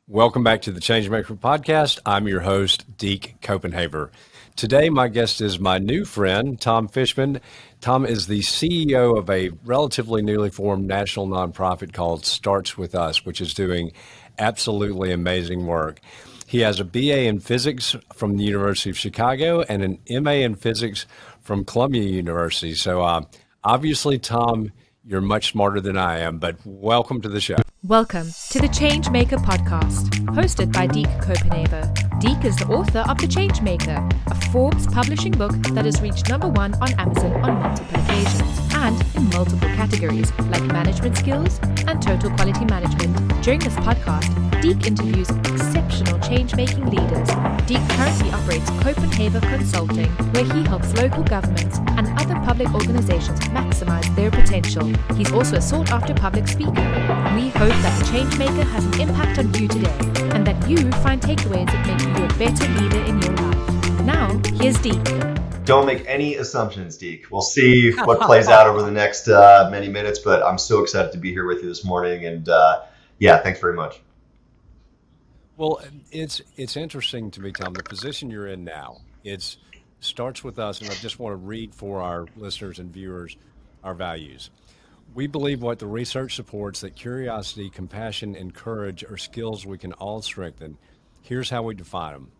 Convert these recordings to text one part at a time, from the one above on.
Welcome back to the Changemaker podcast. I'm your host, Deke Copenhaver. Today, my guest is my new friend, Tom Fishman. Tom is the CEO of a relatively newly formed national nonprofit called Starts With Us, which is doing absolutely amazing work. He has a BA in physics from the University of Chicago and an MA in physics from Columbia University. So obviously, Tom, you're much smarter than I am, but welcome to the show. Welcome to the Changemaker podcast, hosted by Deke Copenhaver. Deke is the author of The Changemaker, a Forbes publishing book that has reached #1 on Amazon on multiple occasions and in multiple categories like management skills and total quality management. During this podcast, Deke interviews exceptional change-making leaders. Deke currently operates Copenhaver Consulting, where he helps local governments and other public organizations maximize their potential. He's also a sought-after public speaker. We hope that the Changemaker has an impact on you today and that you find takeaways that make you a better leader in your life. Now, here's Deke. Don't make any assumptions, Deke. We'll see what plays out over the next many minutes, but I'm so excited to be here with you this morning. And thanks very much. Well, it's interesting to me, Tom, the position you're in now. It starts with us, and I just want to read for our listeners and viewers our values. We believe what the research supports, that curiosity, compassion, and courage are skills we can all strengthen. Here's how we define them.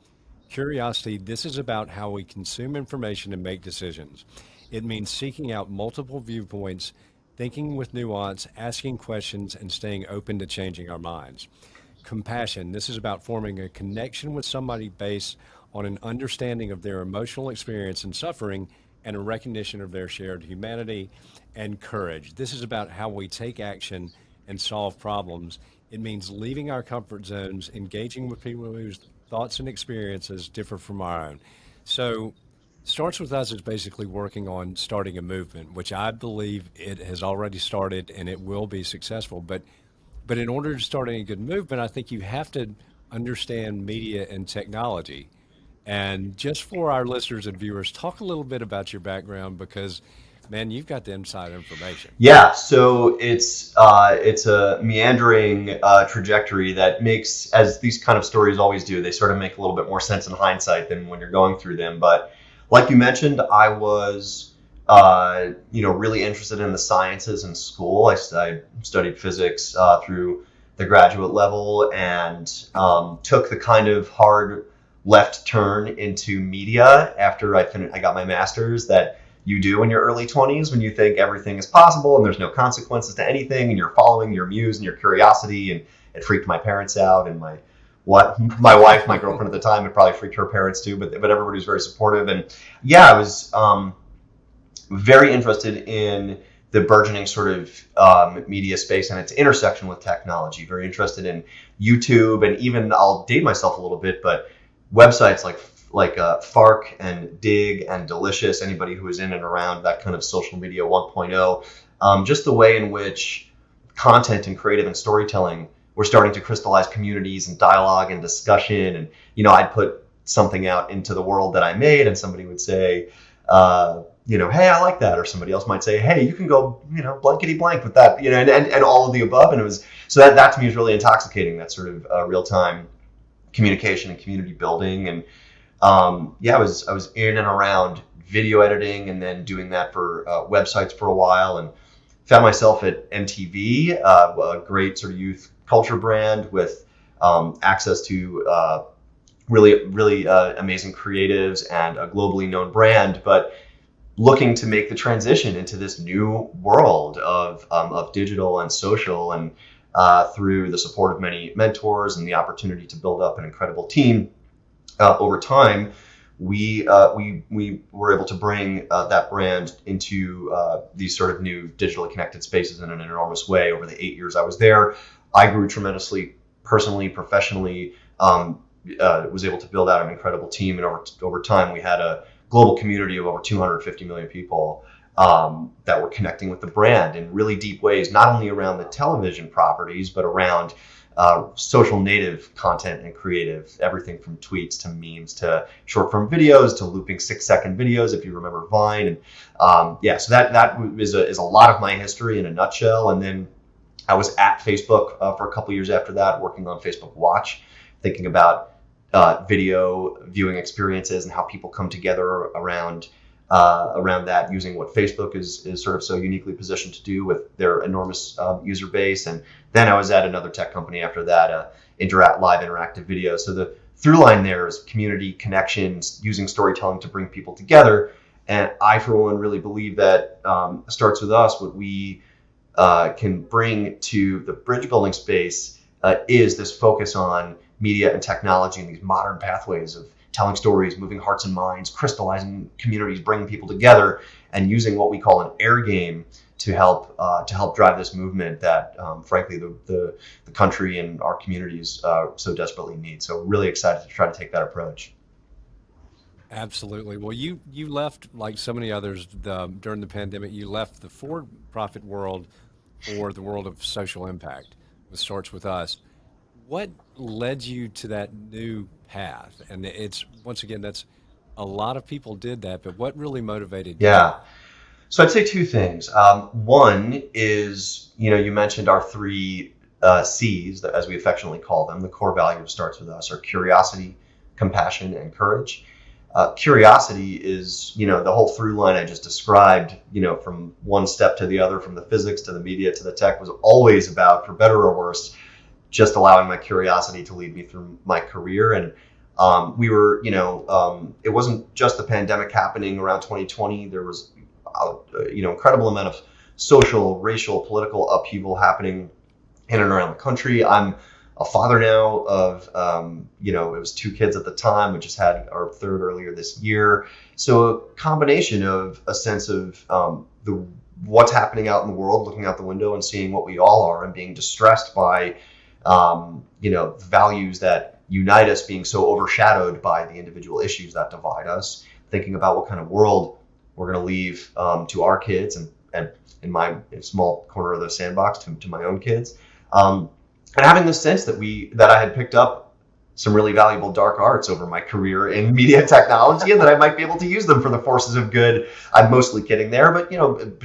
Curiosity, this is about how we consume information and make decisions. It means seeking out multiple viewpoints, thinking with nuance, asking questions, and staying open to changing our minds. Compassion, this is about forming a connection with somebody based on an understanding of their emotional experience and suffering and a recognition of their shared humanity. And courage, this is about how we take action and solve problems. It means leaving our comfort zones, engaging with people whose thoughts and experiences differ from our own. So Starts With Us is basically working on starting a movement, which I believe it has already started and it will be successful. But in order to start any good movement, I think you have to understand media and technology. And just for our listeners and viewers, talk a little bit about your background because, man, you've got the inside information. Yeah, so it's a meandering trajectory that makes, as these kind of stories always do, they sort of make a little bit more sense in hindsight than when you're going through them. But like you mentioned, I was really interested in the sciences in school. I studied physics through the graduate level and took the kind of hard left turn into media after I got my master's that you do in your early 20s when you think everything is possible and there's no consequences to anything and you're following your muse and your curiosity. And it freaked my parents out, and my wife, my girlfriend at the time, it probably freaked her parents too, but everybody was very supportive. And yeah, I was very interested in the burgeoning sort of media space and its intersection with technology, very interested in YouTube, and even, I'll date myself a little bit, but websites like Fark and Dig and Delicious, anybody who is in and around that kind of social media 1.0, just the way in which content and creative and storytelling were starting to crystallize communities and dialogue and discussion. And, I'd put something out into the world that I made and somebody would say, hey, I like that. Or somebody else might say, hey, you can go, blankety blank with that, and all of the above. And it was, so that to me is really intoxicating, that sort of real-time communication and community building. And I was in and around video editing and then doing that for websites for a while, and found myself at MTV, a great sort of youth culture brand with access to really amazing creatives and a globally known brand, but looking to make the transition into this new world of digital and social, and through the support of many mentors and the opportunity to build up an incredible team over time, we were able to bring that brand into these sort of new digitally connected spaces in an enormous way. Over the 8 years I was there, I grew tremendously personally, professionally, was able to build out an incredible team. And over time, we had a global community of over 250 million people that were connecting with the brand in really deep ways, not only around the television properties, but around social native content and creative, everything from tweets to memes to short form videos to looping 6-second videos, if you remember Vine. And so that is a lot of my history in a nutshell. And then I was at Facebook for a couple years after that, working on Facebook Watch, thinking about video viewing experiences and how people come together around that, using what Facebook is sort of so uniquely positioned to do with their enormous user base. And then I was at another tech company after that, live interactive video. So the through line there is community connections, using storytelling to bring people together. And I, for one, really believe that starts with us. What we can bring to the bridge building space is this focus on media and technology and these modern pathways of telling stories, moving hearts and minds, crystallizing communities, bringing people together, and using what we call an air game to help drive this movement that, frankly, the country and our communities so desperately need. So really excited to try to take that approach. Absolutely. Well, you left, like so many others, during the pandemic. You left the for-profit world for the world of social impact, which starts with us. What led you to that new path? And it's, once again, that's a lot of people did that, but what really motivated you? Yeah. So I'd say two things. One is, you mentioned our three C's, as we affectionately call them. The core value of Starts With Us are curiosity, compassion, and courage. Curiosity is, the whole through line I just described, from one step to the other, from the physics to the media to the tech, was always about, for better or worse, just allowing my curiosity to lead me through my career. And we were, it wasn't just the pandemic happening around 2020. There was, incredible amount of social, racial, political upheaval happening in and around the country. I'm a father now of, it was 2 kids at the time. We just had our 3rd earlier this year. So a combination of a sense of what's happening out in the world, looking out the window and seeing what we all are, and being distressed by, values that unite us being so overshadowed by the individual issues that divide us, thinking about what kind of world we're going to leave to our kids and in my small corner of the sandbox to my own kids. And having the sense that I had picked up some really valuable dark arts over my career in media technology, and that I might be able to use them for the forces of good. I'm mostly kidding there, but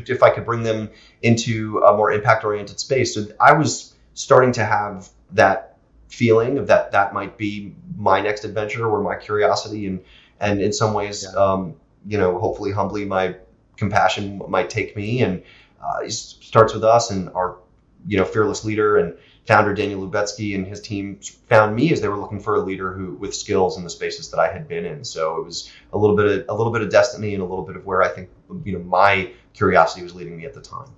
if I could bring them into a more impact-oriented space. So I was starting to have that feeling of that might be my next adventure, where my curiosity and in some ways, hopefully humbly, my compassion might take me. And it starts with us, and our fearless leader and founder Daniel Lubetzky and his team found me as they were looking for a leader with skills in the spaces that I had been in. So it was a little bit of destiny, and a little bit of where I think my curiosity was leading me at the time.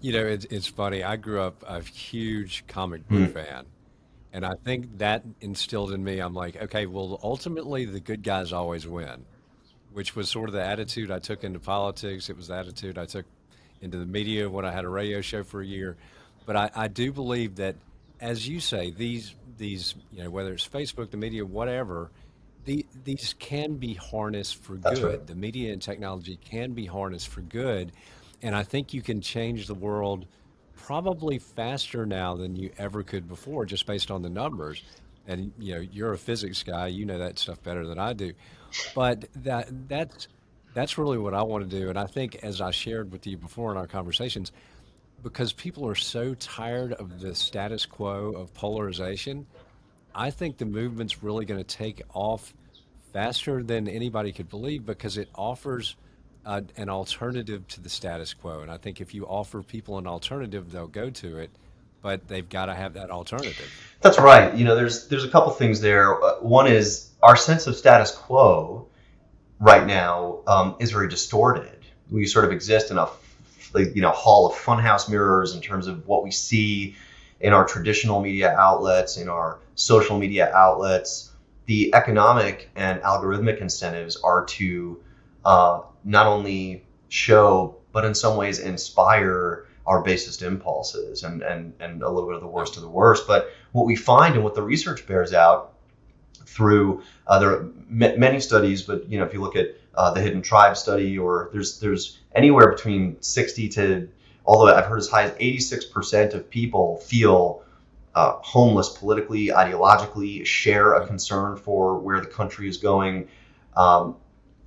It's funny. I grew up a huge comic book fan, and I think that instilled in me. I'm like, okay, well, ultimately the good guys always win, which was sort of the attitude I took into politics. It was the attitude I took into the media when I had a radio show for a year. But I do believe that, as you say, these whether it's Facebook, the media, whatever, these can be harnessed for That's good. right. The media and technology can be harnessed for good. And I think you can change the world probably faster now than you ever could before, just based on the numbers. And you're a physics guy, you know that stuff better than I do. But that's really what I want to do. And I think, as I shared with you before in our conversations, because people are so tired of the status quo of polarization, I think the movement's really going to take off faster than anybody could believe, because it offers an alternative to the status quo. And I think if you offer people an alternative, they'll go to it, but they've got to have that alternative. That's right. There's a couple things there. One is our sense of status quo right now is very distorted. We sort of exist in a hall of funhouse mirrors in terms of what we see in our traditional media outlets, in our social media outlets. The economic and algorithmic incentives are to not only show, but in some ways inspire our basest impulses and a little bit of the worst of the worst. But what we find, and what the research bears out through, there are many studies, but if you look at the Hidden Tribe study, or there's anywhere between 60 to, although I've heard as high as 86% of people feel homeless politically, ideologically, share a concern for where the country is going.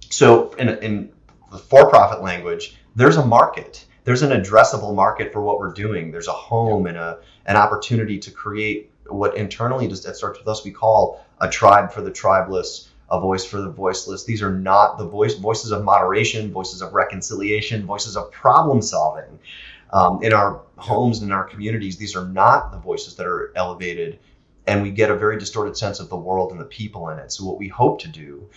So in the for-profit language, there's a market. there's an addressable market for what we're doing. There's a home and an opportunity to create what internally just that starts with us we call a tribe for the tribeless, a voice for the voiceless. These are not the voices of moderation, voices of reconciliation, voices of problem solving in our homes and in our communities. These are not the voices that are elevated, and we get a very distorted sense of the world and the people in it. So what we hope to do,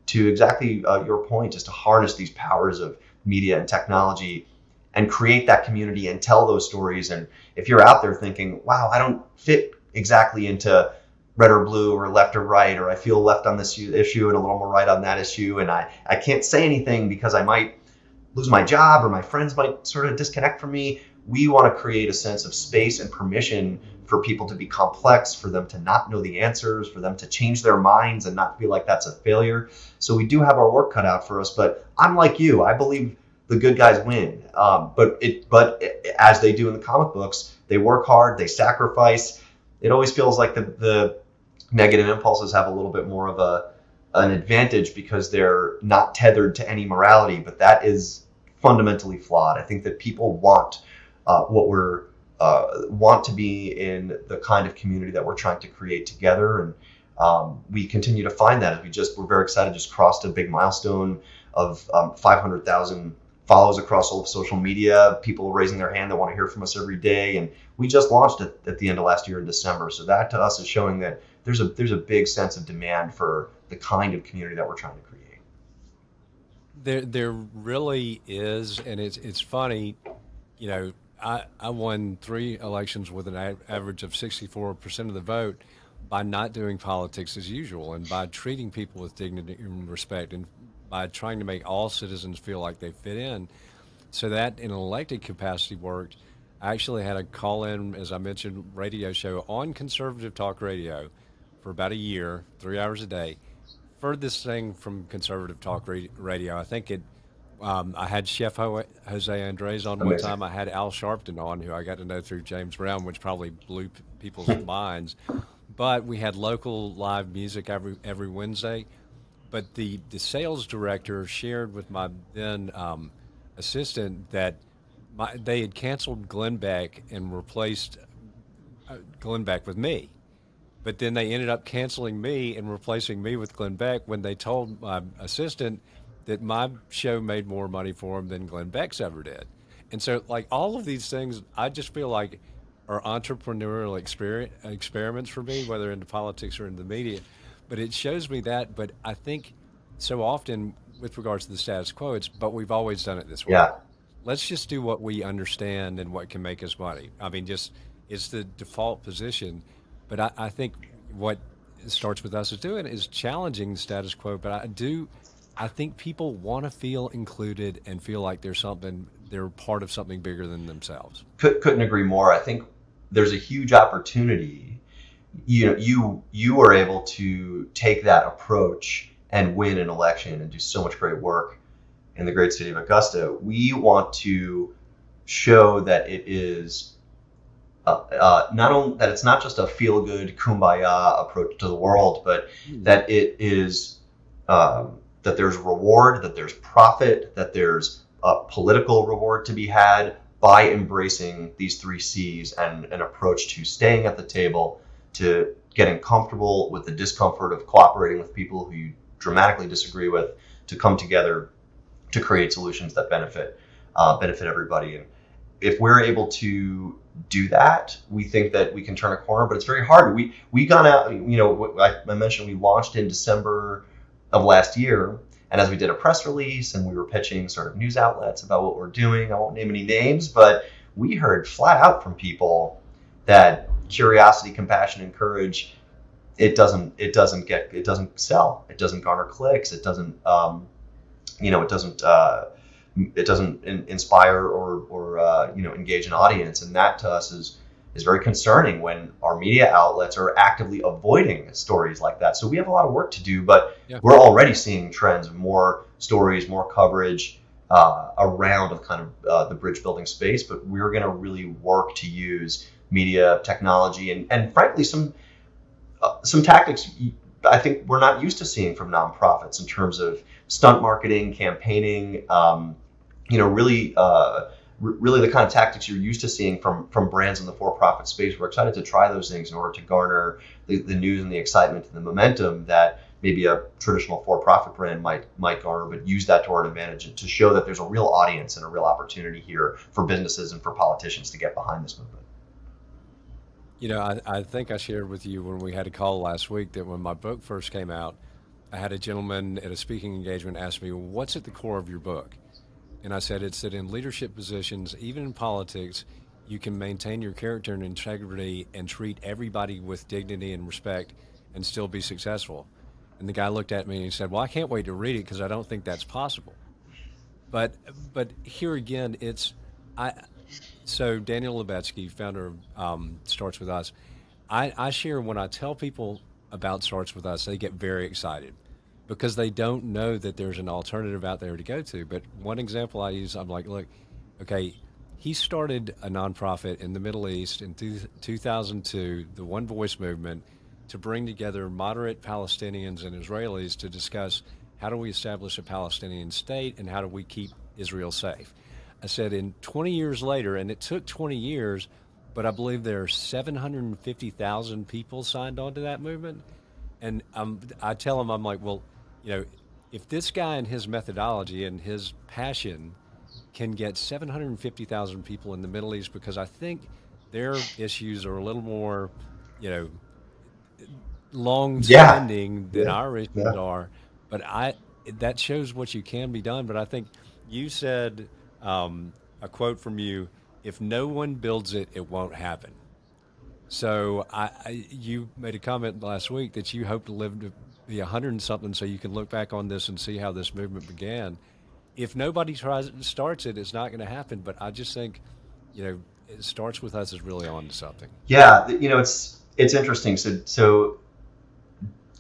to exactly your point, is to harness these powers of media and technology and create that community and tell those stories. And if you're out there thinking, wow, I don't fit exactly into red or blue or left or right, or I feel left on this issue and a little more right on that issue, and I can't say anything because I might lose my job or my friends might sort of disconnect from me. We want to create a sense of space and permission for people to be complex, for them to not know the answers, for them to change their minds and not feel like that's a failure. So we do have our work cut out for us, but I'm like you. I believe the good guys win. But as they do in the comic books, they work hard, they sacrifice. It always feels like the negative impulses have a little bit more of an advantage because they're not tethered to any morality, but that is fundamentally flawed. I think that people want want to be in the kind of community that we're trying to create together, and we continue to find that as we're very excited, just crossed a big milestone of 500,000 follows across all of social media, people raising their hand that want to hear from us every day, and we just launched it at the end of last year in December. So that to us is showing that there's a big sense of demand for the kind of community that we're trying to create. There really is, and it's funny, you know. I won 3 elections with an average of 64% of the vote by not doing politics as usual and by treating people with dignity and respect and by trying to make all citizens feel like they fit in. So that in an elected capacity worked. I actually had a call-in, as I mentioned, radio show on conservative talk radio for about a year, 3 hours a day. Furthest thing from conservative talk radio. I think I had Chef Jose Andres on one Amazing. time. I had Al Sharpton on, who I got to know through James Brown, which probably blew people's minds. But we had local live music every Wednesday. But the sales director shared with my then assistant that they had canceled Glenn Beck and replaced Glenn Beck with me. But then they ended up canceling me and replacing me with Glenn Beck when they told my assistant that my show made more money for him than Glenn Beck's ever did. And so, like, all of these things, I just feel like are entrepreneurial experiments for me, whether into politics or in the media. But it shows me that. But I think so often, with regards to the status quo, but we've always done it this way. Yeah. Let's just do what we understand and what can make us money. I mean, it's the default position. But I think what starts with us is doing is challenging the status quo. But I think people want to feel included and feel like they're part of something bigger than themselves. Couldn't agree more. I think there's a huge opportunity. You are able to take that approach and win an election and do so much great work in the great city of Augusta. We want to show that it is not only that it's not just a feel-good kumbaya approach to the world, but that it is that there's reward, that there's profit, that there's a political reward to be had by embracing these 3 C's and an approach to staying at the table, to getting comfortable with the discomfort of cooperating with people who you dramatically disagree with, to come together to create solutions that benefit everybody. And if we're able to do that, we think that we can turn a corner, but it's very hard. We got out, I mentioned we launched in December of last year, and as we did a press release and we were pitching sort of news outlets about what we're doing, I won't name any names, but we heard flat out from people that curiosity, compassion, and courage, it doesn't sell, it doesn't garner clicks, it doesn't inspire or engage an audience, and that to us is very concerning when our media outlets are actively avoiding stories like that. So we have a lot of work to do, but we're already seeing trends of more stories, more coverage around of kind of the bridge building space. But we're going to really work to use media, technology, and frankly some tactics I think we're not used to seeing from nonprofits in terms of stunt marketing, campaigning, really really the kind of tactics you're used to seeing from brands in the for-profit space. We're excited to try those things in order to garner the news and the excitement and the momentum that maybe a traditional for-profit brand might garner, but use that to our advantage and to show that there's a real audience and a real opportunity here for businesses and for politicians to get behind this movement. I think I shared with you when we had a call last week that when my book first came out, I had a gentleman at a speaking engagement ask me, well, what's at the core of your book? And I said, it's that in leadership positions, even in politics, you can maintain your character and integrity and treat everybody with dignity and respect and still be successful. And the guy looked at me and he said, well, I can't wait to read it because I don't think that's possible. But here again, so Daniel Lebetsky, founder of Starts With Us, I share when I tell people about Starts With Us, they get very excited because they don't know that there's an alternative out there to go to. But one example I use, I'm like, look, okay, he started a nonprofit in the Middle East in 2002, the One Voice movement, to bring together moderate Palestinians and Israelis to discuss how do we establish a Palestinian state and how do we keep Israel safe. I said in 20 years later, and it took 20 years, but I believe there are 750,000 people signed on to that movement. And I tell them, I'm like, well, if this guy and his methodology and his passion can get 750,000 people in the Middle East, because I think their issues are a little more, long-standing than our issues are. But that shows what you can be done. But I think you said a quote from you: "If no one builds it, it won't happen." So you made a comment last week that you hope to live to be 100 and something, so you can look back on this and see how this movement began. If nobody starts it, it's not going to happen. But I just think, it starts with us is really on to something. Yeah, it's interesting. So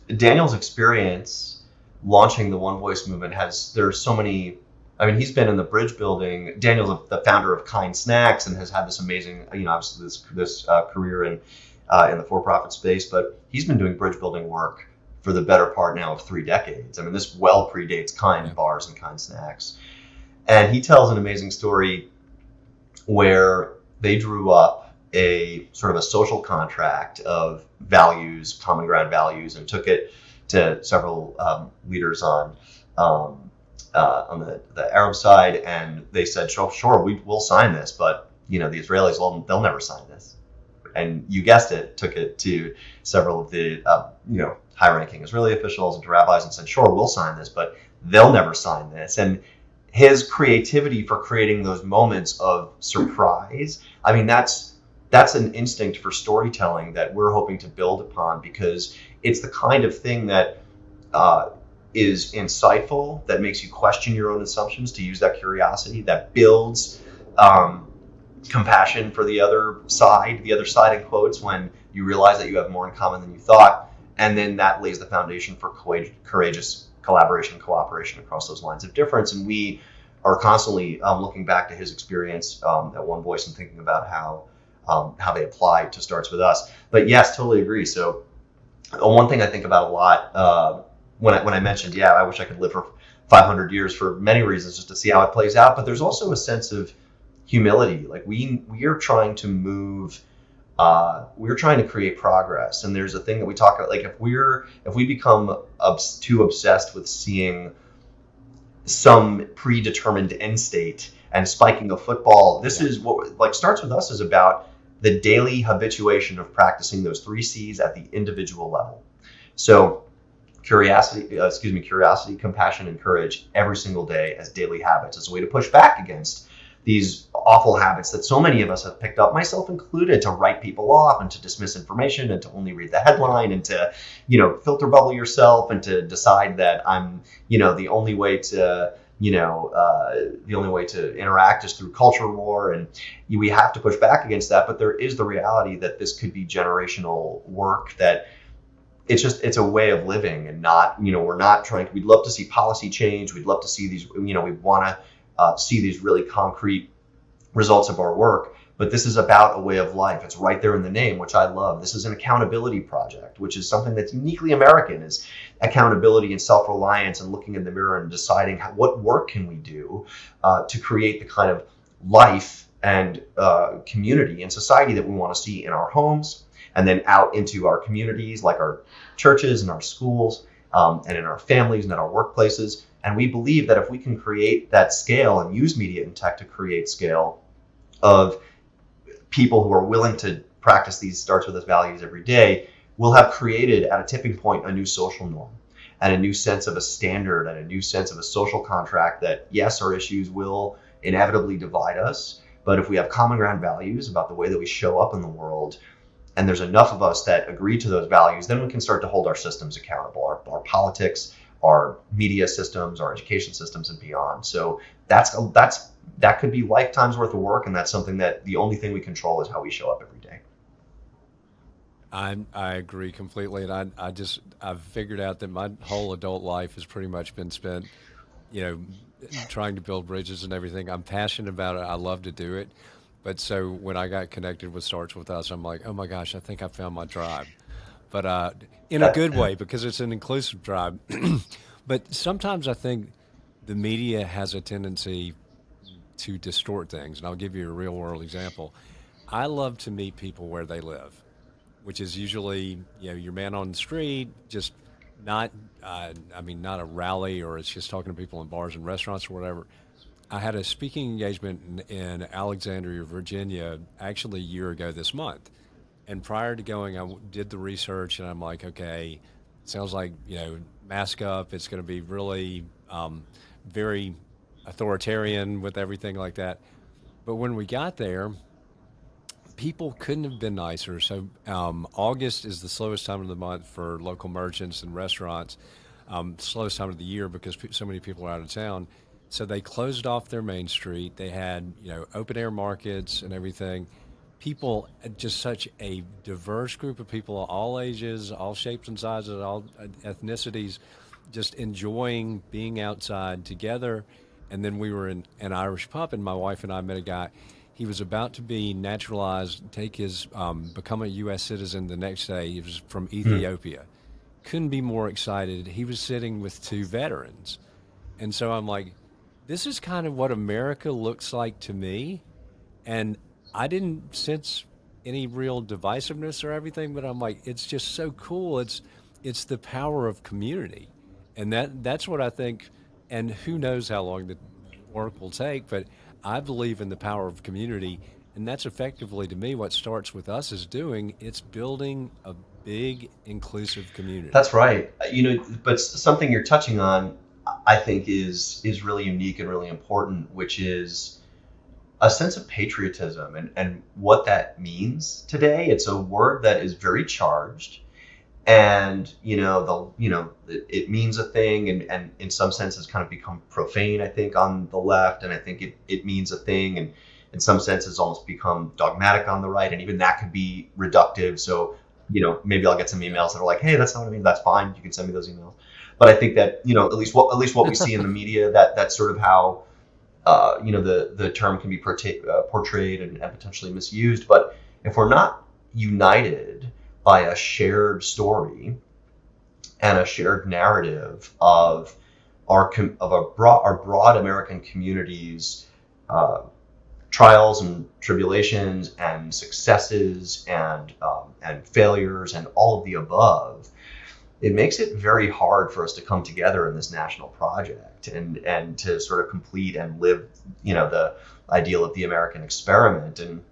Daniel's experience launching the One Voice movement there's so many. I mean, he's been in the bridge building. Daniel's the founder of Kind Snacks and has had this amazing, obviously this career in the for-profit space. But he's been doing bridge building work for the better part now of 3 decades. I mean, this well predates Kind Bars and Kind Snacks. And he tells an amazing story where they drew up a sort of a social contract of values, common ground values, and took it to several leaders on the Arab side, and they said, sure, we'll sign this, but the Israelis, they'll never sign this. And you guessed it, took it to several of the high-ranking Israeli officials and to rabbis and said, sure, we'll sign this, but they'll never sign this. And his creativity for creating those moments of surprise, I mean, that's an instinct for storytelling that we're hoping to build upon, because it's the kind of thing that is insightful, that makes you question your own assumptions, to use that curiosity, that builds compassion for the other side in quotes, when you realize that you have more in common than you thought. And then that lays the foundation for courageous collaboration and cooperation across those lines of difference. And we are constantly looking back to his experience at One Voice and thinking about how they apply to Starts With Us. But yes, totally agree. So one thing I think about a lot when I mentioned, I wish I could live for 500 years for many reasons, just to see how it plays out. But there's also a sense of humility. Like we are trying to move. We're trying to create progress, and there's a thing that we talk about. Like if we become too obsessed with seeing some predetermined end state and spiking a football, this is what Starts With Us is about: the daily habituation of practicing those 3 C's at the individual level. So curiosity, compassion, and courage every single day as daily habits, as a way to push back against these awful habits that so many of us have picked up, myself included, to write people off and to dismiss information and to only read the headline and to, filter bubble yourself and to decide that I'm, the only way to interact is through culture war. And we have to push back against that. But there is the reality that this could be generational work, that it's a way of living, and not, we're not we'd love to see policy change. We'd love to see these, we want to see these really concrete results of our work, but this is about a way of life. It's right there in the name, which I love. This is an accountability project, which is something that's uniquely American, is accountability and self-reliance and looking in the mirror and deciding what work can we do to create the kind of life and community and society that we want to see in our homes, and then out into our communities like our churches and our schools, and in our families and in our workplaces. And we believe that if we can create that scale and use media and tech to create scale of people who are willing to practice these starts with us values every day, we'll have created at a tipping point a new social norm and a new sense of a standard and a new sense of a social contract that, yes, our issues will inevitably divide us, but if we have common ground values about the way that we show up in the world, and there's enough of us that agree to those values, then we can start to hold our systems accountable, our politics, our media systems, our education systems, and beyond. So that could be lifetimes worth of work, and that's something that the only thing we control is how we show up every day. I agree completely, and I've figured out that my whole adult life has pretty much been spent, you know, trying to build bridges and everything. I'm passionate about it. I love to do it. But so when I got connected with Starts With Us, I'm like, oh my gosh, I think I found my tribe. But in a good way, because it's an inclusive tribe. But sometimes I think the media has a tendency to distort things. And I'll give you a real world example. I love to meet people where they live, which is usually, your man on the street, just not, not a rally, or it's just talking to people in bars and restaurants or whatever. I had a speaking engagement in Alexandria, Virginia, actually a year ago this month. And prior to going, did the research, and I'm like, okay, sounds like, mask up. It's going to be really very authoritarian with everything like that. But when we got there, people couldn't have been nicer. So August is the slowest time of the month for local merchants and restaurants, slowest time of the year because so many people are out of town. So they closed off their main street. They had, open air markets and everything. People, just such a diverse group of people, all ages, all shapes and sizes, all ethnicities, just enjoying being outside together. And then we were in an Irish pub, and my wife and I met a guy. He was about to be naturalized, take his, become a U.S. citizen the next day. He was from Ethiopia. Couldn't be more excited. He was sitting with two veterans. And so I'm like, this is kind of what America looks like to me. And I didn't sense any real divisiveness or everything, but I'm like, it's just so cool. It's the power of community. And that's what I think, and who knows how long the work will take, but I believe in the power of community, and that's effectively, to me, what Starts With Us is doing. It's building a big, inclusive community. That's right. But something you're touching on, I think, is really unique and really important, which is a sense of patriotism and what that means today. It's a word that is very charged, and it means a thing, and in some sense has kind of become profane, I think, on the left, and I think it means a thing, and in some sense has almost become dogmatic on the right, and even that could be reductive. So maybe I'll get some emails that are like, hey, that's not what I mean. That's fine, you can send me those emails. But I think that at least what we see in the media, that's sort of how the term can be portrayed and potentially misused. But if we're not united by a shared story and a shared narrative of our broad American community's trials and tribulations and successes and failures and all of the above, it makes it very hard for us to come together in this national project and to sort of complete and live, the ideal of the American experiment. And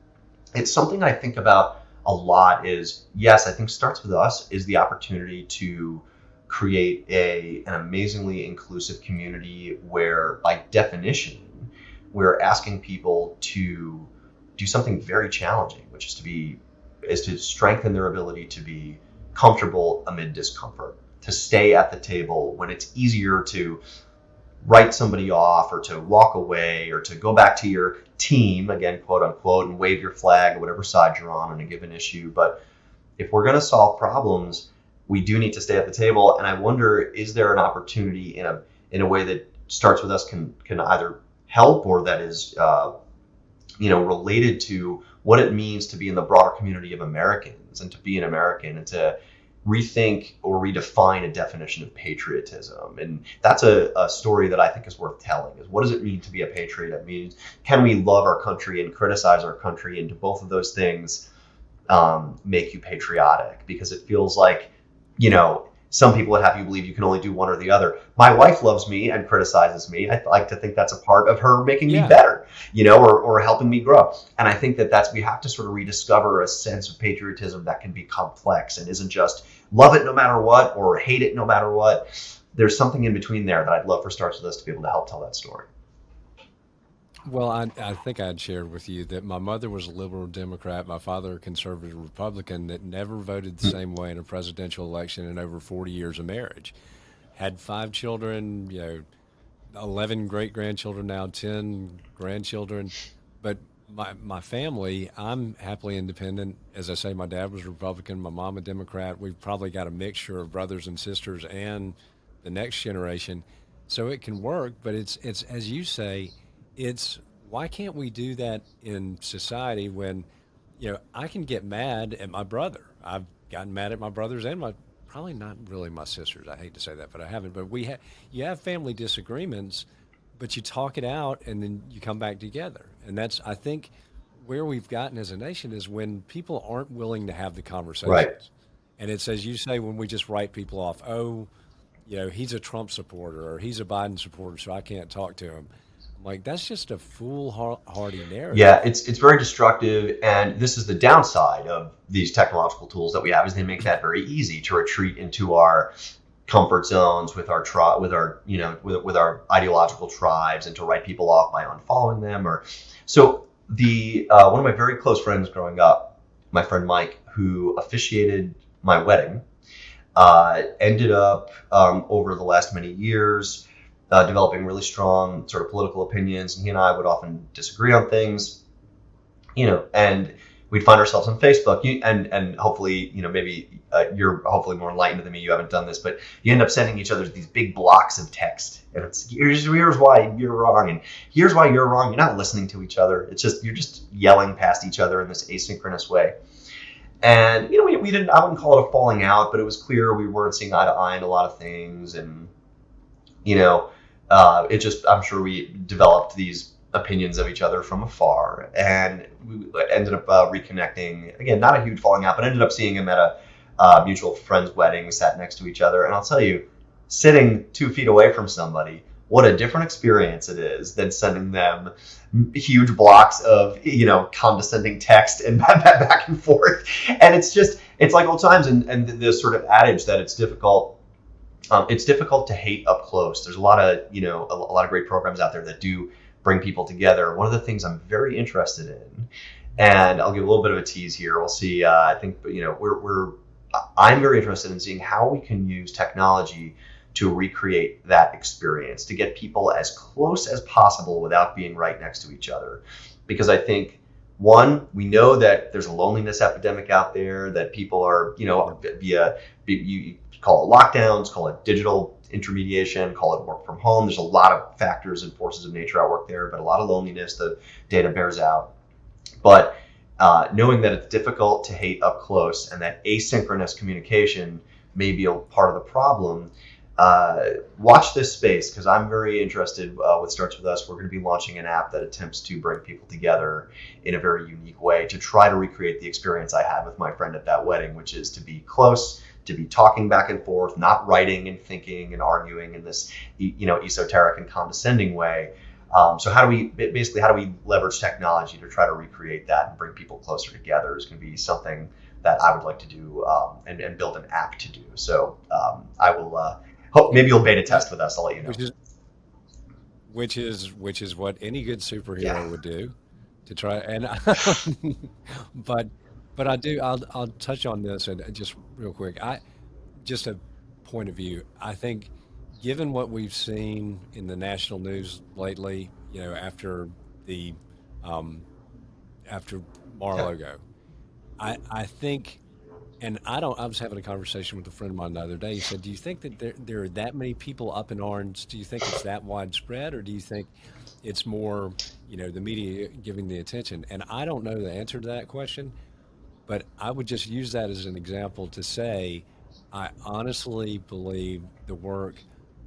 it's something I think about a lot. Is, yes, I think Starts With Us is the opportunity to create an amazingly inclusive community where, by definition, we're asking people to do something very challenging, which is to strengthen their ability to be comfortable amid discomfort, to stay at the table when it's easier to write somebody off or to walk away or to go back to your team, again, quote unquote, and wave your flag or whatever side you're on a given issue. But if we're going to solve problems, we do need to stay at the table. And I wonder, is there an opportunity in a way that Starts With Us can either help, or that is related to what it means to be in the broader community of Americans and to be an American and to rethink or redefine a definition of patriotism. And that's a story that I think is worth telling, is what does it mean to be a patriot? It means, can we love our country and criticize our country? And do both of those things make you patriotic? Because it feels like, some people would have you believe you can only do one or the other. My wife loves me and criticizes me. I like to think that's a part of her making me Yeah. better, or helping me grow. And I think that we have to sort of rediscover a sense of patriotism that can be complex and isn't just love it no matter what or hate it no matter what. There's something in between there that I'd love for Starts With Us to be able to help tell that story. Well, I think I'd shared with you that my mother was a liberal Democrat, my father a conservative Republican that never voted the same way in a presidential election in over 40 years of marriage. Had 5 children, 11 great grandchildren now, 10 grandchildren. But my family, I'm happily independent. As I say, my dad was a Republican, my mom a Democrat. We've probably got a mixture of brothers and sisters and the next generation. So it can work, but it's as you say, it's why can't we do that in society when, I can get mad at my brother. I've gotten mad at my brothers and my probably not really my sisters. I hate to say that, but I haven't. But you have family disagreements, but you talk it out and then you come back together. And that's, I think, where we've gotten as a nation is when people aren't willing to have the Right. conversations. And it's as you say, when we just write people off, oh, he's a Trump supporter or he's a Biden supporter, so I can't talk to him. I'm like, that's just a foolhardy Yeah, narrative. it's very destructive, and this is the downside of these technological tools that we have, is they make that very easy to retreat into our comfort zones with our with our ideological tribes, and to write people off by unfollowing them. Or so the one of my very close friends growing up, my friend Mike, who officiated my wedding, ended up over the last many years developing really strong sort of political opinions, and he and I would often disagree on things, and we'd find ourselves on Facebook, and hopefully, maybe you're hopefully more enlightened than me. You haven't done this, but you end up sending each other these big blocks of text, and it's here's why you're wrong, and here's why you're wrong. You're not listening to each other. It's just you're just yelling past each other in this asynchronous way. And we didn't. I wouldn't call it a falling out, but it was clear we weren't seeing eye to eye on a lot of things, and you know, it just, I'm sure we developed these opinions of each other from afar, and we ended up reconnecting. Again, not a huge falling out, but ended up seeing him at a mutual friend's wedding. We sat next to each other, and I'll tell you, sitting 2 feet away from somebody, what a different experience it is than sending them huge blocks of condescending text and back and forth. And it's like old times, and the sort of adage that it's difficult. It's difficult to hate up close. There's a lot of a lot of great programs out there that do bring people together. One of the things I'm very interested in, and I'll give a little bit of a tease here. We'll see. I think I'm very interested in seeing how we can use technology to recreate that experience, to get people as close as possible without being right next to each other. Because I think, one, we know that there's a loneliness epidemic out there, that people are, you call it lockdowns, call it digital intermediation, call it work from home. There's a lot of factors and forces of nature at work there, but a lot of loneliness, the data bears out. But knowing that it's difficult to hate up close, and that asynchronous communication may be a part of the problem, watch this space, because I'm very interested with Starts With Us. We're going to be launching an app that attempts to bring people together in a very unique way to try to recreate the experience I had with my friend at that wedding, which is to be close, to be talking back and forth, not writing and thinking and arguing in this esoteric and condescending way. So how do we leverage technology to try to recreate that and bring people closer together is going to be something that I would like to do, and build an app to do. So I will hope maybe you'll beta test with us. I'll let you know. Which is what any good superhero Yeah. would do to try. And but I do. I'll touch on this and just real quick. Just a point of view. I think, given what we've seen in the national news lately, the um, after Yeah. Mar-a-Lago, I think, and I was having a conversation with a friend of mine the other day. He said, "Do you think that there are that many people up in arms? Do you think it's that widespread, or do you think it's more, the media giving the attention?" And I don't know the answer to that question, but I would just use that as an example to say, I honestly believe the work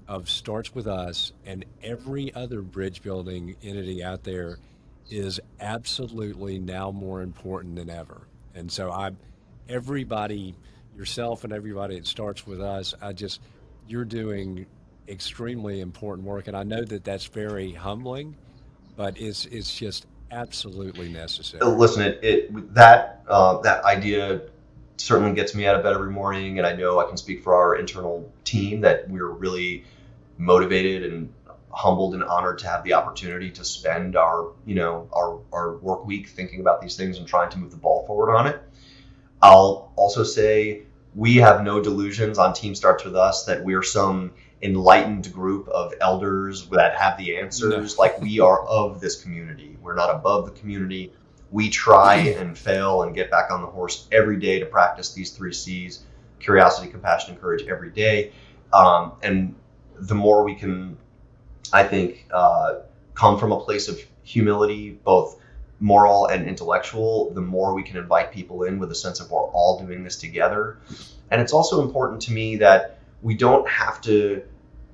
of Starts With Us and every other bridge building entity out there is absolutely now more important than ever. And so everybody, yourself and everybody that starts with us, you're doing extremely important work. And I know that that's very humbling, but it's just absolutely necessary. Listen, that idea certainly gets me out of bed every morning, and I know I can speak for our internal team that we're really motivated and humbled and honored to have the opportunity to spend our work week thinking about these things and trying to move the ball forward on it. I'll also say we have no delusions on Team Starts With Us that we're some enlightened group of elders that have the No. answers. Like, we are of this community. We're not above the community. We try and fail and get back on the horse every day to practice these 3 C's: curiosity, compassion, and courage every day. And the more we can, I think, come from a place of humility, both moral and intellectual, the more we can invite people in with a sense of we're all doing this together. And it's also important to me that we don't have to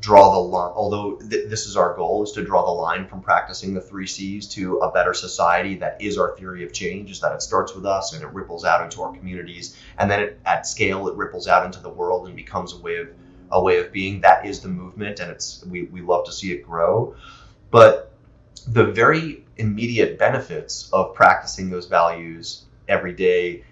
draw the line, although this is our goal, is to draw the line from practicing the 3 C's to a better society. That is our theory of change, is that it starts with us and it ripples out into our communities, and then at scale it ripples out into the world and becomes a way of being. That is the movement, and we love to see it grow. But the very immediate benefits of practicing those values every day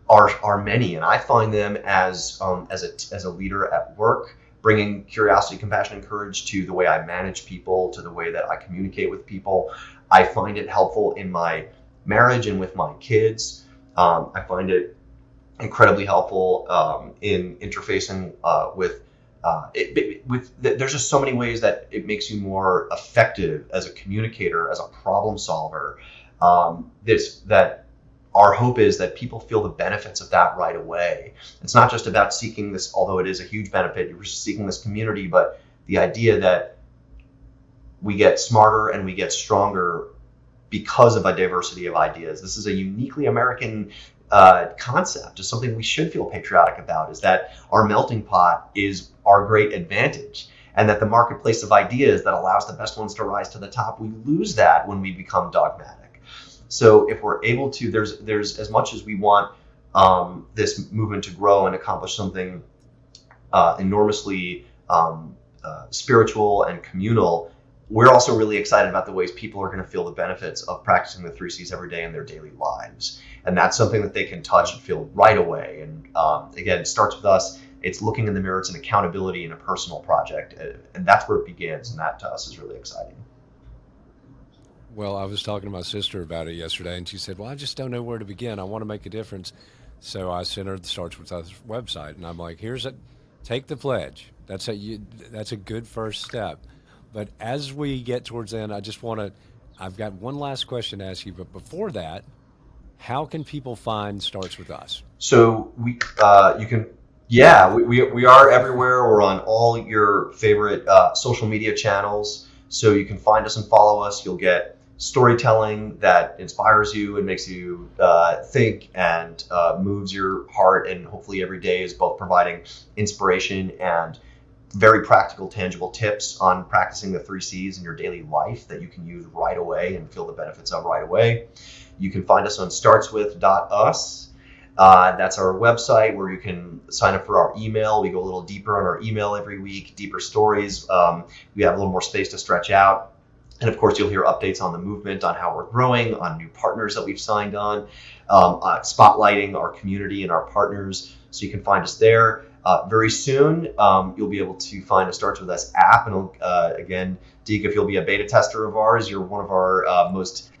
are many, and I find them as a leader at work, bringing curiosity, compassion, and courage to the way I manage people, to the way that I communicate with people. I find it helpful in my marriage and with my kids. I find it incredibly helpful in interfacing there's just so many ways that it makes you more effective as a communicator, as a problem solver. That our hope is that people feel the benefits of that right away. It's not just about seeking this, although it is a huge benefit, you're seeking this community, but the idea that we get smarter and we get stronger because of a diversity of ideas. This is a uniquely American concept, is something we should feel patriotic about, is that our melting pot is our great advantage, and that the marketplace of ideas that allows the best ones to rise to the top, we lose that when we become dogmatic. So if we're able to, there's as much as we want this movement to grow and accomplish something enormously spiritual and communal, we're also really excited about the ways people are going to feel the benefits of practicing the 3 C's every day in their daily lives. And that's something that they can touch and feel right away. And again, it starts with us. It's looking in the mirror. It's an accountability and a personal project. And that's where it begins. And that to us is really exciting. Well, I was talking to my sister about it yesterday, and she said, "Well, I just don't know where to begin. I want to make a difference." So I sent her the Starts With Us website, and I'm like, "Here's it. Take the pledge. That's a good first step." But as we get towards the end, I've got one last question to ask you. But before that, how can people find Starts With Us? So you can, yeah, we are everywhere. We're on all your favorite social media channels. So you can find us and follow us. You'll get storytelling that inspires you and makes you think and moves your heart, and hopefully every day is both providing inspiration and very practical, tangible tips on practicing the 3 C's in your daily life that you can use right away and feel the benefits of right away. You can find us on startswith.us. That's our website where you can sign up for our email. We go a little deeper on our email every week, deeper stories. We have a little more space to stretch out. And of course, you'll hear updates on the movement, on how we're growing, on new partners that we've signed on, spotlighting our community and our partners. So you can find us there. Very soon, you'll be able to find a Starts With Us app. And again, Deke, if you'll be a beta tester of ours, you're one of our most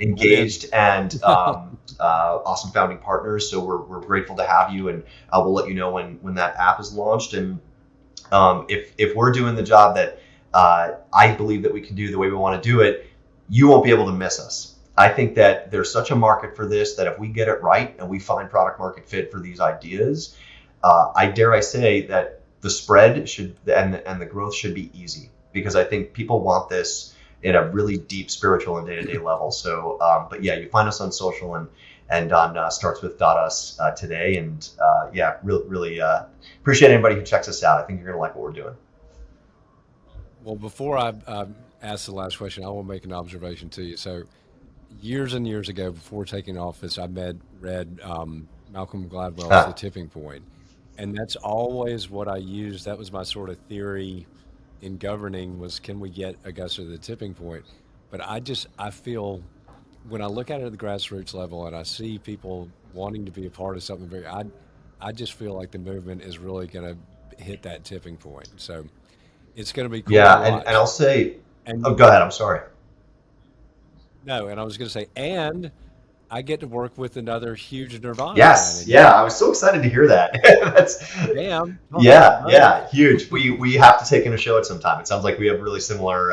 engaged and awesome founding partners. So we're grateful to have you, and we'll let you know when that app is launched. And if we're doing the job that I believe that we can do the way we want to do it, you won't be able to miss us. I think that there's such a market for this that if we get it right and we find product market fit for these ideas, I dare say that the spread should and the growth should be easy, because I think people want this in a really deep spiritual and day-to-day level. So, but yeah, you find us on social, and and on startswith.us today. And yeah, really appreciate anybody who checks us out. I think you're going to like what we're doing. Well, before I ask the last question, I want to make an observation to you. So, years and years ago, before taking office, read Malcolm Gladwell's The Ah, Tipping Point, and that's always what I used. That was my sort of theory in governing was can we get Augusta to the tipping point? But I feel when I look at it at the grassroots level and I see people wanting to be a part of something I just feel like the movement is really going to hit that tipping point. So it's going to be cool to yeah, and watch. I'll say, And oh, go ahead. I'm sorry. no, and I was going to say, and I get to work with another huge Nirvana fan Yes, in yeah, you. I was so excited to hear that. That's Damn, talk about both. yeah, huge. We have to take in a show at some time. It sounds like we have really similar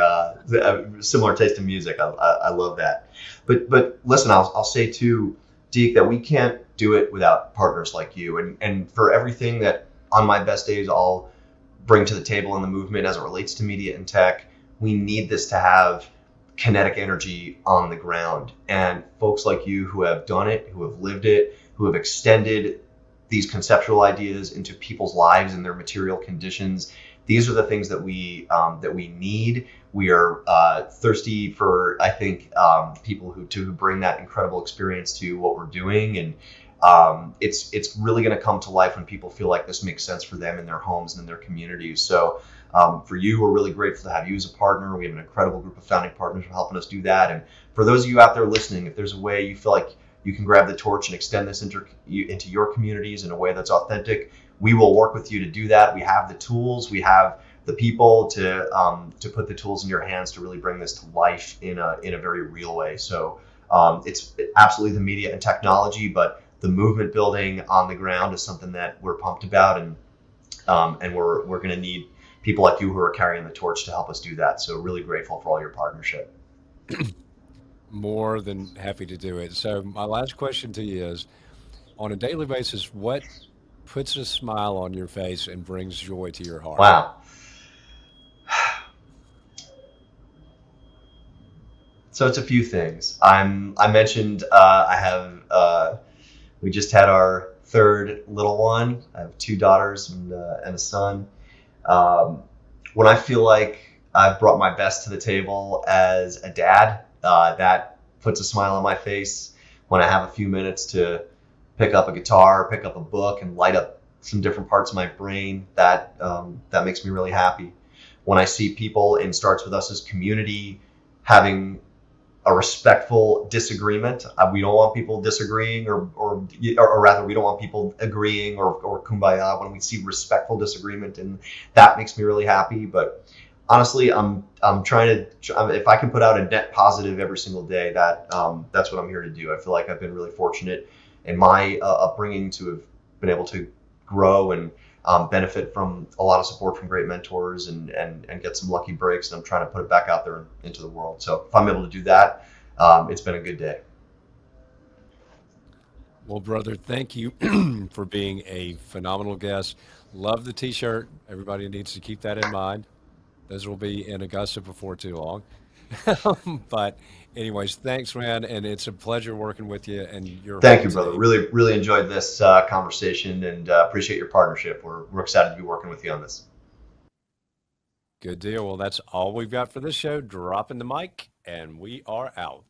taste in music. I love that. But listen, I'll say too, Deke, that we can't do it without partners like you. And for everything that on my best days I'll bring to the table in the movement as it relates to media and tech, we need this to have kinetic energy on the ground. And folks like you who have done it, who have lived it, who have extended these conceptual ideas into people's lives and their material conditions. These are the things that we need. We are thirsty for, I think, people who bring that incredible experience to what we're doing, and it's really going to come to life when people feel like this makes sense for them in their homes and in their communities. So for you, we're really grateful to have you as a partner. We have an incredible group of founding partners who are helping us do that. And for those of you out there listening, if there's a way you feel like you can grab the torch and extend this into your communities in a way that's authentic, we will work with you to do that. We have the tools, we have the people to put the tools in your hands to really bring this to life in a very real way. So it's absolutely the media and technology, but the movement building on the ground is something that we're pumped about, and we're going to need people like you who are carrying the torch to help us do that. So really grateful for all your partnership. More than happy to do it. So my last question to you is, on a daily basis, what puts a smile on your face and brings joy to your heart? Wow. So it's a few things. I mentioned I have we just had our third little one. I have two daughters and a son. Um, when I feel like I've brought my best to the table as a dad, that puts a smile on my face. When I have a few minutes to pick up a guitar, pick up a book, and light up some different parts of my brain, that makes me really happy. When I see people in Starts With Us as community having a respectful disagreement. We don't want people disagreeing, or rather, we don't want people agreeing or kumbaya. When we see respectful disagreement, and that makes me really happy. But honestly, I'm trying to. If I can put out a net positive every single day, that's what I'm here to do. I feel like I've been really fortunate in my upbringing to have been able to grow and benefit from a lot of support from great mentors, and get some lucky breaks. And I'm trying to put it back out there into the world. So if I'm able to do that, it's been a good day. Well, brother, thank you for being a phenomenal guest. Love the t-shirt. Everybody needs to keep that in mind. Those will be in Augusta before too long. But anyways, thanks, man, and it's a pleasure working with you and your Thank whole you, brother. team. Really enjoyed this conversation, and appreciate your partnership. We're excited to be working with you on this. Good deal. Well, that's all we've got for this show. Dropping the mic, and we are out.